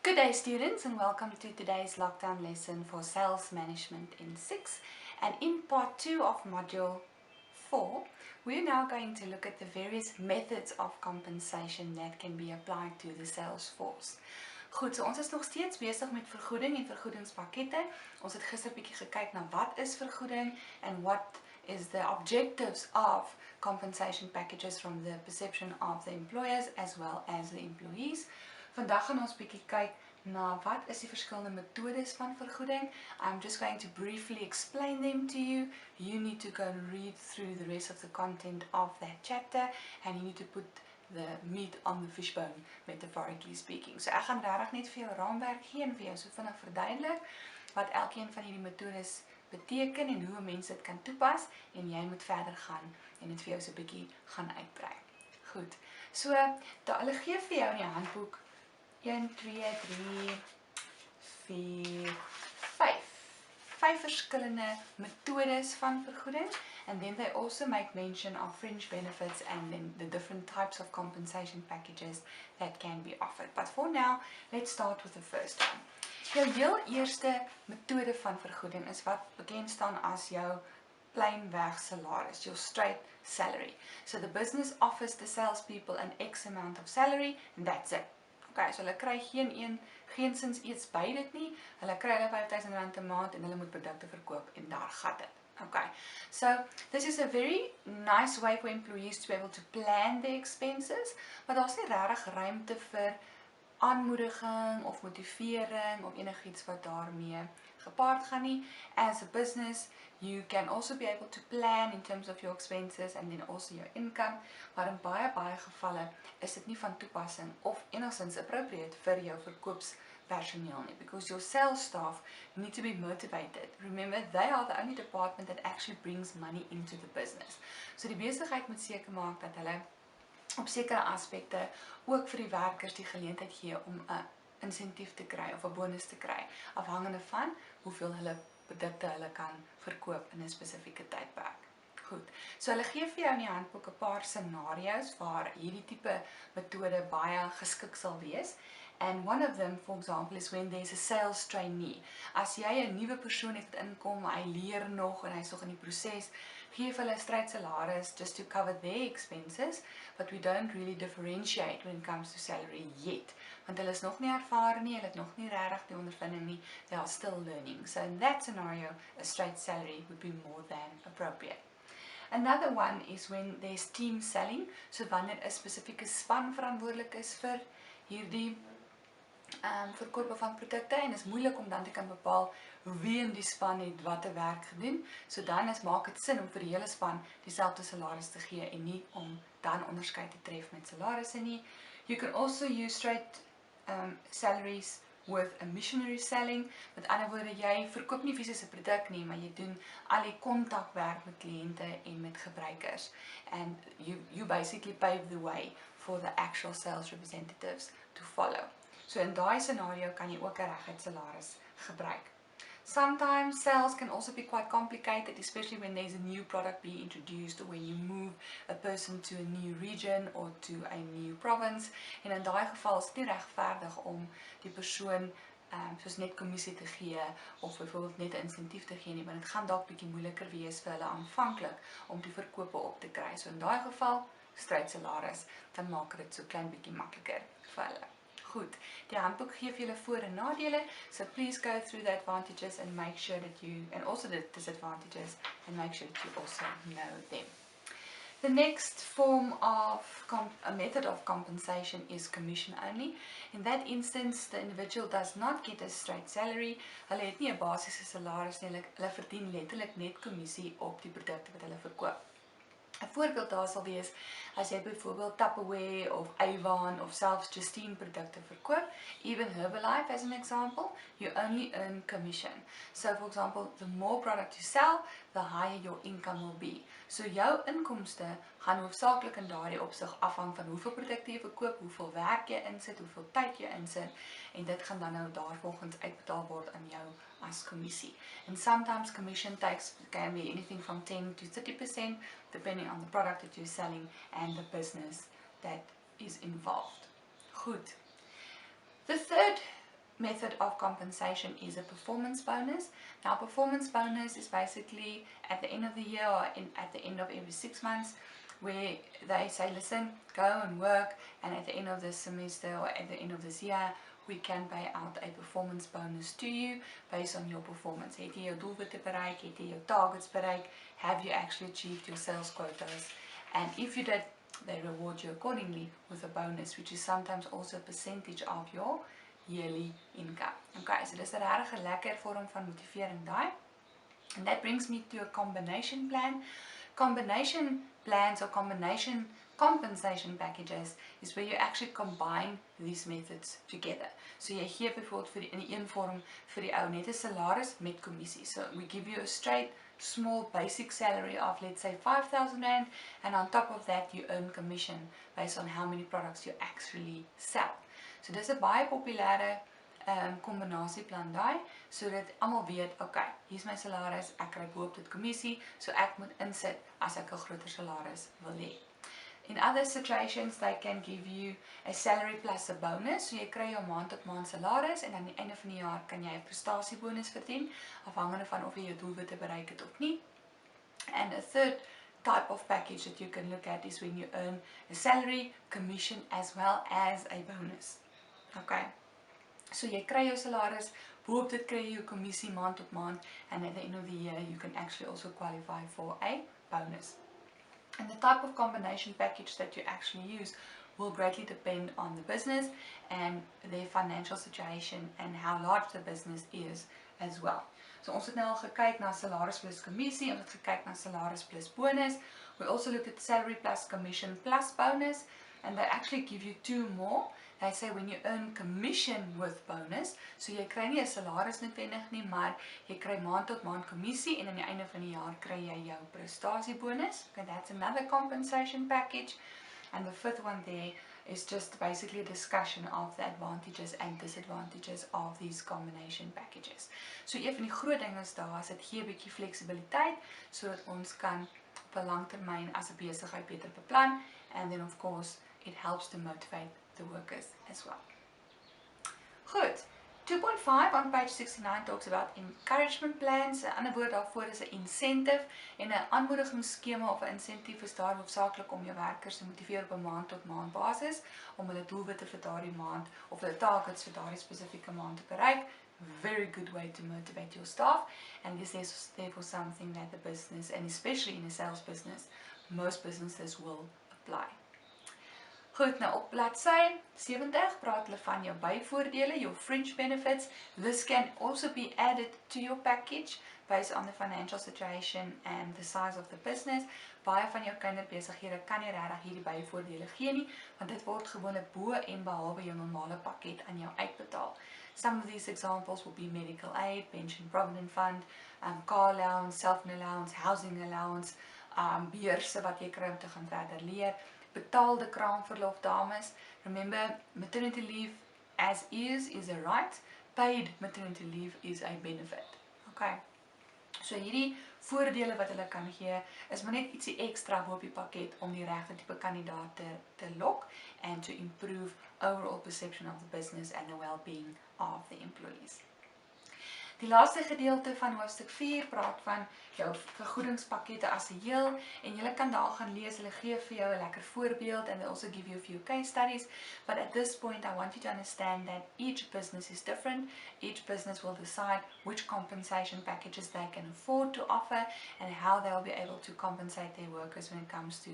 Good day students, and welcome to today's lockdown lesson for Sales Management in 6, and in part 2 of module 4 we're now going to look at the various methods of compensation that can be applied to the sales force. Goed, so ons is nog steeds besig met vergoeding en vergoedingspakkette. Ons het gister bietjie gekyk na wat is vergoeding and what is the objectives of compensation packages from the perception of the employers as well as the employees. Vandag gaan ons bietjie kyk na wat is die verskillende metodes van vergoeding. I'm just going to briefly explain them to you. You need to go and read through the rest of the content of that chapter and you need to put the meat on the fishbone, metaphorically speaking. So ek gaan regtig net vir jou raamwerk gee en vir jou so vinnig verduidelik wat elkeen van hierdie metodes beteken en hoe 'n mens dit kan toepas, en jy moet verder gaan en dit vir jou so 'n bietjie gaan uitbrei. Goed. So, hulle gee vir jou in die handboek 1, 2, 3, 4, 5 verskillende metodes van vergoeding, and then they also make mention of fringe benefits and then the different types of compensation packages that can be offered. But for now, let's start with the first one. Jou heel eerste metode van vergoeding is wat bekend staan as jou plainweg salaris, your straight salary. So the business offers the salespeople an X amount of salary and that's it. Okay, so hulle kry geensins iets by dit nie. Hulle kry hulle R5,000 'n maand en hulle moet produkte verkoop en daar gaan dit. Okay, so this is a very nice way for employees to be able to plan their expenses, maar daar's nie regtig ruimte vir aanmoediging of motivering of enigiets wat daarmee gepaard gaan nie. As a business, you can also be able to plan in terms of your expenses and then also your income, maar in baie gevalle is dit nie van toepassing of enigstens appropriate vir jou verkoopspersoneel nie, because your sales staff need to be motivated. Remember, they are the only department that actually brings money into the business. So die besigheid moet seker maak dat hulle op sekere aspekte ook vir die werkers die geleentheid gee om 'n insentief te kry of 'n bonus te kry, afhangende van hoeveel hulle produkte hulle kan verkoop in 'n spesifieke tydperk. Goed, so hulle gee vir jou in die handboek 'n paar scenario's waar hierdie tipe metode baie geskik sal wees. And one of them, for example, is when there's a sales trainee. As jy 'n nuwe persoon het wat inkom, hy leer nog en hy's nog in die proses, gee vir hulle 'n straight salaris just to cover their expenses, but we don't really differentiate when it comes to salary yet. Want hulle is nog nie ervare nie, hulle het nog nie regtig die ondervinding nie, they are still learning. So in that scenario, a straight salary would be more than appropriate. Another one is when there's team selling, so wanneer 'n spesifieke span verantwoordelik is vir hierdie verkoop van produkte, en is moeilik om dan te kan bepaal wie in die span het wat te werk gedoen. So dan maak dit sin om vir die hele span dieselfde salaris te gee en nie om dan onderskeid te tref met salarisse nie. You can also use straight salaries with a missionary selling. Met ander woorde, jy verkoop nie fisiese produk nie, maar jy doen al die kontakwerk met kliënte en met gebruikers. And you basically pave the way for the actual sales representatives to follow. So in daai scenario kan jy ook 'n reguit salaris gebruik. Sometimes sales can also be quite complicated, especially when there's a new product being introduced or when you move a person to a new region or to a new province. En in daai geval is dit nie regverdig om die persoon soos net kommissie te gee of byvoorbeeld net 'n insentief te gee nie, want dit gaan dalk bietjie moeiliker wees vir hulle aanvanklik om die verkope op te kry. So in daai geval, straight salaris, dan maak dit so klein bietjie makliker vir hulle. Goed, die handboek gee vir julle voor- en nadele, so please go through the advantages and make sure that you, and also the disadvantages, and make sure that you also know them. The next form of a method of compensation is commission only. In that instance, the individual does not get a straight salary. Hulle het nie 'n basiese salaris nie, hulle verdien letterlik net kommissie op die produkte wat hulle verkoop. 'n Voorbeeld daar sal wees, as jy byvoorbeeld Tupperware of Avon of selfs Justine produkte verkoop, even Herbalife as an example, you only earn commission. So for example, the more product you sell, the higher your income will be. So jou inkomste gaan hoofsaaklik in daardie opsig afhang van hoeveel produkte jy verkoop, hoeveel werk jy insit, hoeveel tyd jy insit, en dit gaan dan nou daarvolgens uitbetaal word aan jou as commissie. And sometimes commission can be anything from 10 to 30%, depending on the product that you're selling and the business that is involved. Goed. The third method of compensation is a performance bonus. Now, performance bonus is basically at the end of the year or at the end of every 6 months, where they say, listen, go and work, and at the end of this semester or at the end of this year, we can pay out a performance bonus to you based on your performance. Het jy jou doelwitte bereik? Het jy jou targets bereik? Have you actually achieved your sales quotas? And if you did, they reward you accordingly with a bonus, which is sometimes also a percentage of your yearly income. Okay, so dis 'n regtig lekker vorm van motivering daai. And that brings me to a combination plan. Combination plans or combination compensation packages is where you actually combine these methods together. So jy gee byvoorbeeld vir in die een vorm vir die ou net 'n salaris met kommissie. So we give you a straight small basic salary of, let's say, 5,000 Rand, and on top of that you earn commission based on how many products you actually sell. So dis 'n baie populêre kombinasieplan daai, sodat almal weet, okay, hier's my salaris, ek kry bo-op dit kommissie, so ek moet insit as ek 'n groter salaris wil hê. In other situations, they can give you a salary plus a bonus, so jy kry jou maand tot maand salaris en aan die einde van die jaar kan jy 'n prestasiebonus verdien, afhangende van of jy jou doelwitte bereik het of nie. And a third type of package that you can look at is when you earn a salary, commission as well as a bonus. Okay. So jy kry jou salaris, bo-op dit kry jy jou kommissie maand tot maand, and at the end of the year you can actually also qualify for a bonus. And the type of combination package that you actually use will greatly depend on the business and their financial situation and how large the business is as well. So ons het nou al gekyk na salaris plus kommissie, ons het gekyk na salaris plus bonus. We also looked at salary plus commission plus bonus, and they actually give you two more. They say when you earn commission with bonus, so jy kry nie 'n salaris noodwendig nie, maar jy kry maand tot maand kommissie en aan die einde van die jaar kry jy jou prestasiebonus. Okay, that's another compensation package. And the fifth one there is just basically a discussion of the advantages and disadvantages of these combination packages. So een van die groot dinge is daar, is dit gee 'n bietjie fleksibiliteit sodat ons kan op 'n langtermyn as 'n besigheid beter beplan, and then of course it helps to motivate the workers as well. Goed. 2.5 on page 69 talks about encouragement plans. 'n ander woord daarvoor is 'n incentive, en 'n aanmoedigingsskema of 'n insentief is daar hoofsaaklik om jou werkers te motiveer op 'n maand tot maand basis om hulle doelwitte vir daardie maand of hulle targets vir daardie spesifieke maand te bereik. Very good way to motivate your staff, and this is therefore something that the business, and especially in a sales business, most businesses will apply. Goed, nou op bladsy 70 praat hulle van jou byvoordele, your fringe benefits. This can also be added to your package based on the financial situation and the size of the business. Baie van jou kinderbesighede kan nie regtig hierdie byvoordele gee nie, want dit word gewoonlik bo en behalwe jou normale pakket aan jou uitbetaal. Some of these examples will be medical aid, pension provident fund, car allowance, cellphone allowance, housing allowance, beurse wat jy kry om te gaan verder leer, betaalde kraamverlof dames. Remember, maternity leave as is a right, paid maternity leave is a benefit. Okay. So hierdie voordele wat hulle kan gee, is maar net ietsie ekstra bo op die pakket om die regte tipe kandidaat te lok and to improve overall perception of the business and the well-being of the employees. Die laaste gedeelte van hoofstuk 4 praat van jou vergoedingspakkette as 'n heel, en jy kan daar gaan lees. Hulle gee vir jou 'n lekker voorbeeld, and they also give you a few case studies. But at this point I want you to understand that each business is different. Each business will decide which compensation packages they can afford to offer and how they will be able to compensate their workers when it comes to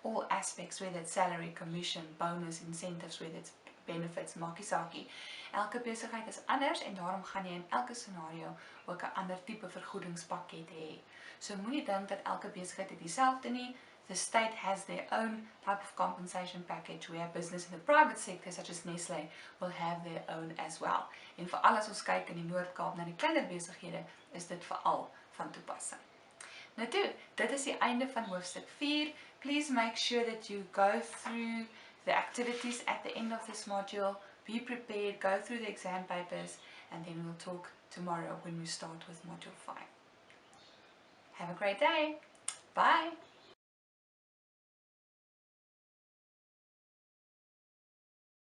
all aspects, whether it's salary, commission, bonus, incentives, whether it's benefits, maakie saakie. Elke besigheid is anders, en daarom gaan jy in elke scenario ook 'n ander tipe vergoedingspakket hê. So moenie dink dat elke besigheid het dieselfde nie. The state has their own type of compensation package, where business in the private sector, such as Nestlé, will have their own as well. En veral as ons kyk in die Noord-Kaap na die kleiner besighede, is dit veral van toepassing. Nou toe, dit is die einde van hoofstuk 4. Please make sure that you go through the activities at the end of this module. Be prepared, go through the exam papers, and then we'll talk tomorrow when we start with module 5. Have a great day. Bye.